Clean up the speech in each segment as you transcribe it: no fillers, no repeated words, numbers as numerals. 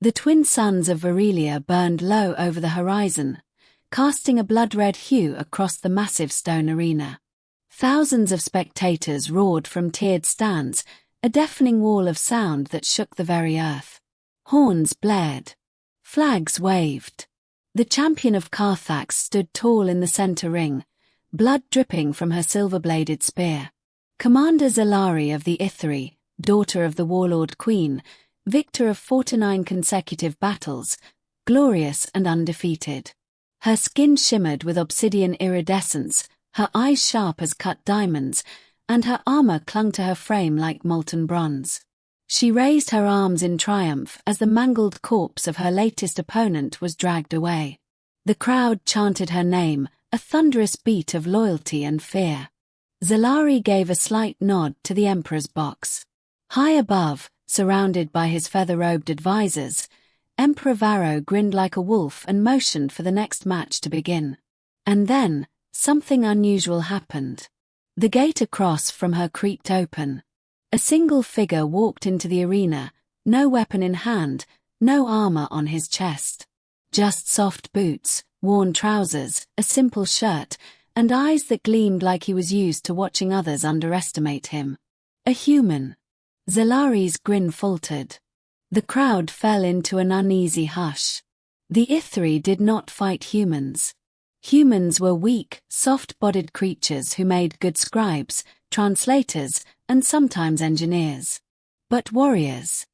The twin suns of Vorelia burned low over the horizon, casting a blood-red hue across the massive stone arena. Thousands of spectators roared from tiered stands, a deafening wall of sound that shook the very earth. Horns blared. Flags waved. The champion of Carthax stood tall in the center ring, blood dripping from her silver-bladed spear. Commander Zelari of the Ithri, daughter of the warlord queen, victor of 49 consecutive battles, glorious and undefeated. Her skin shimmered with obsidian iridescence, her eyes sharp as cut diamonds, and her armor clung to her frame like molten bronze. She raised her arms in triumph as the mangled corpse of her latest opponent was dragged away. The crowd chanted her name, a thunderous beat of loyalty and fear. Zelari gave a slight nod to the Emperor's box. High above, surrounded by his feather-robed advisors, Emperor Varro grinned like a wolf and motioned for the next match to begin. And then, something unusual happened. The gate across from her creaked open. A single figure walked into the arena, no weapon in hand, no armor on his chest. Just soft boots, worn trousers, a simple shirt, and eyes that gleamed like he was used to watching others underestimate him. A human. Zelari's grin faltered. The crowd fell into an uneasy hush. The Ithri did not fight humans. Humans were weak, soft-bodied creatures who made good scribes, translators, and sometimes engineers. But warriors?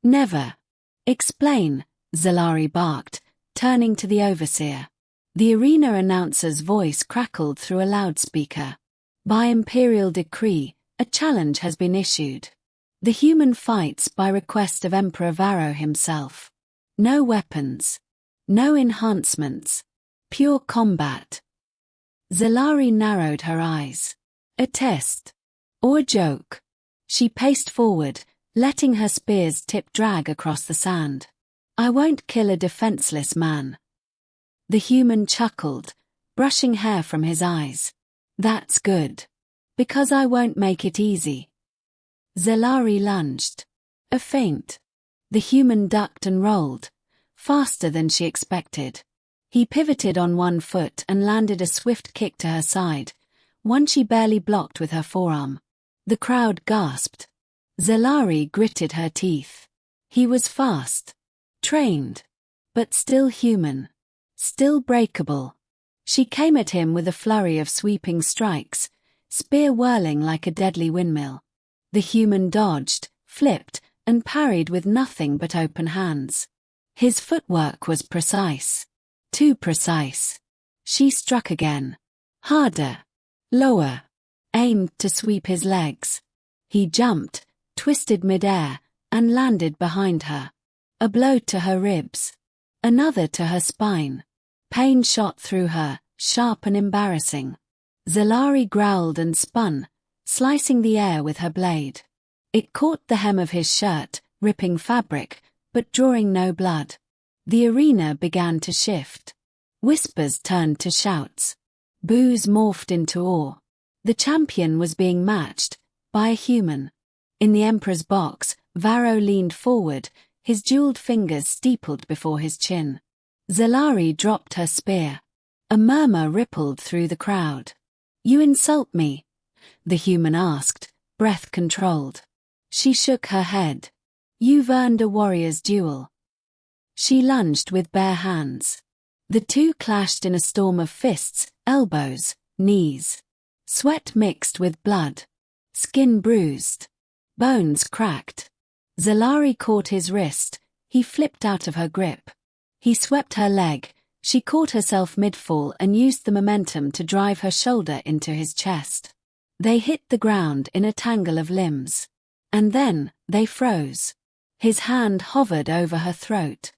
Never. Explain, Zelari barked, turning to the overseer. The arena announcer's voice crackled through a loudspeaker. By imperial decree, a challenge has been issued. The human fights by request of Emperor Varro himself. No weapons. No enhancements. Pure combat. Zelari narrowed her eyes. A test. Or a joke. She paced forward, letting her spear's tip drag across the sand. I won't kill a defenseless man. The human chuckled, brushing hair from his eyes. That's good. Because I won't make it easy. Zelari lunged. A feint. The human ducked and rolled, faster than she expected. He pivoted on one foot and landed a swift kick to her side, one she barely blocked with her forearm. The crowd gasped. Zelari gritted her teeth. He was fast. Trained. But still human. Still breakable. She came at him with a flurry of sweeping strikes, spear whirling like a deadly windmill. The human dodged, flipped, and parried with nothing but open hands. His footwork was precise. Too precise. She struck again. Harder. Lower. Aimed to sweep his legs. He jumped, twisted midair, and landed behind her. A blow to her ribs. Another to her spine. Pain shot through her, sharp and embarrassing. Zelari growled and spun, slicing the air with her blade. It caught the hem of his shirt, ripping fabric, but drawing no blood. The arena began to shift. Whispers turned to shouts. Boos morphed into awe. The champion was being matched by a human. In the Emperor's box, Varro leaned forward, his jeweled fingers steepled before his chin. Zelari dropped her spear. A murmur rippled through the crowd. You insult me? The human asked, breath controlled. She shook her head. You've earned a warrior's duel. She lunged with bare hands. The two clashed in a storm of fists, elbows, knees. Sweat mixed with blood. Skin bruised. Bones cracked. Zelari caught his wrist. He flipped out of her grip. He swept her leg. She caught herself mid-fall and used the momentum to drive her shoulder into his chest. They hit the ground in a tangle of limbs. And then, they froze. His hand hovered over her throat.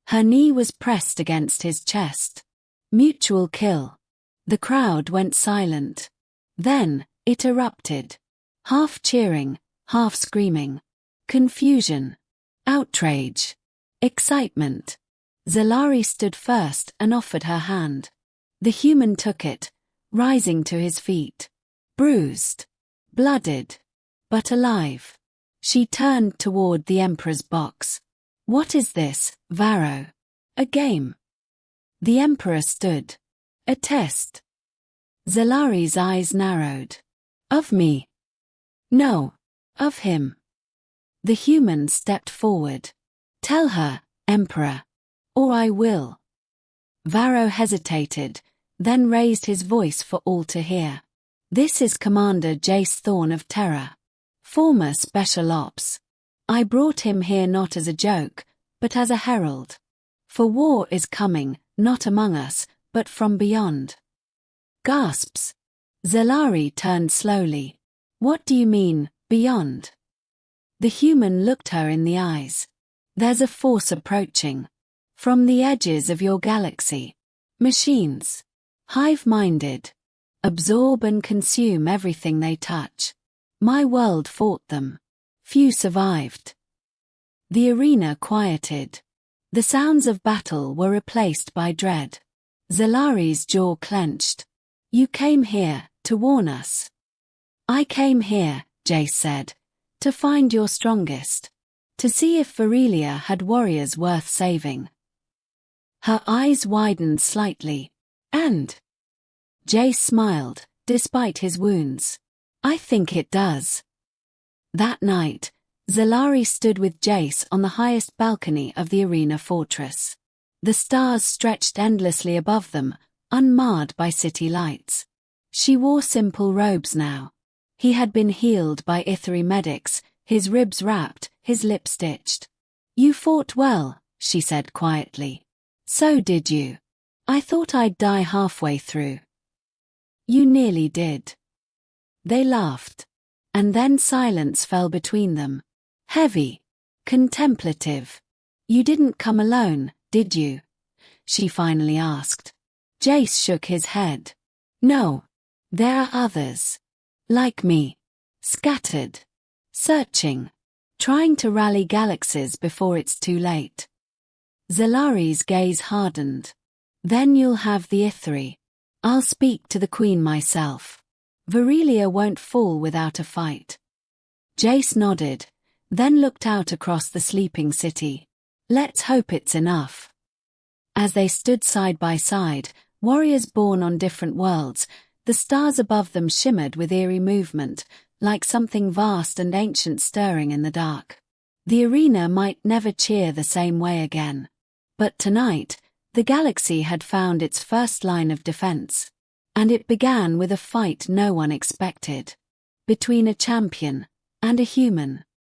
Her knee was pressed against his chest. Mutual kill. The crowd went silent. Then, it erupted. Half cheering, half screaming. Confusion. Outrage. Excitement. Zelari stood first and offered her hand. The human took it, rising to his feet. Bruised. Blooded. But alive. She turned toward the Emperor's box. What is this, Varro? A game? The Emperor stood. A test. Zelari's eyes narrowed. Of me? No. Of him. The human stepped forward. Tell her, Emperor. Or I will. Varro hesitated, then raised his voice for all to hear. This is Commander Jace Thorn of Terra. Former Special Ops. I brought him here not as a joke, but as a herald. For war is coming, not among us, but from beyond. Gasps. Zelari turned slowly. What do you mean, beyond? The human looked her in the eyes. There's a force approaching. From the edges of your galaxy. Machines. Hive-minded. Absorb and consume everything they touch. My world fought them. Few survived. The arena quieted. The sounds of battle were replaced by dread. Zelari's jaw clenched. You came here, to warn us. I came here, Jace said, to find your strongest. To see if Vorelia had warriors worth saving. Her eyes widened slightly. And? Jace smiled, despite his wounds. I think it does. That night, Zelari stood with Jace on the highest balcony of the arena fortress. The stars stretched endlessly above them, unmarred by city lights. She wore simple robes now. He had been healed by Ithri medics, his ribs wrapped, his lips stitched. You fought well, she said quietly. So did you. I thought I'd die halfway through. You nearly did. They laughed. And then silence fell between them. Heavy. Contemplative. You didn't come alone, did you? She finally asked. Jace shook his head. No. There are others. Like me. Scattered. Searching. Trying to rally galaxies before it's too late. Zelari's gaze hardened. Then you'll have the Ithri. I'll speak to the Queen myself. Vorelia won't fall without a fight. Jace nodded, then looked out across the sleeping city. Let's hope it's enough. As they stood side by side, warriors born on different worlds, the stars above them shimmered with eerie movement, like something vast and ancient stirring in the dark. The arena might never cheer the same way again. But tonight, the galaxy had found its first line of defense. And it began with a fight no one expected. Between a champion and a human.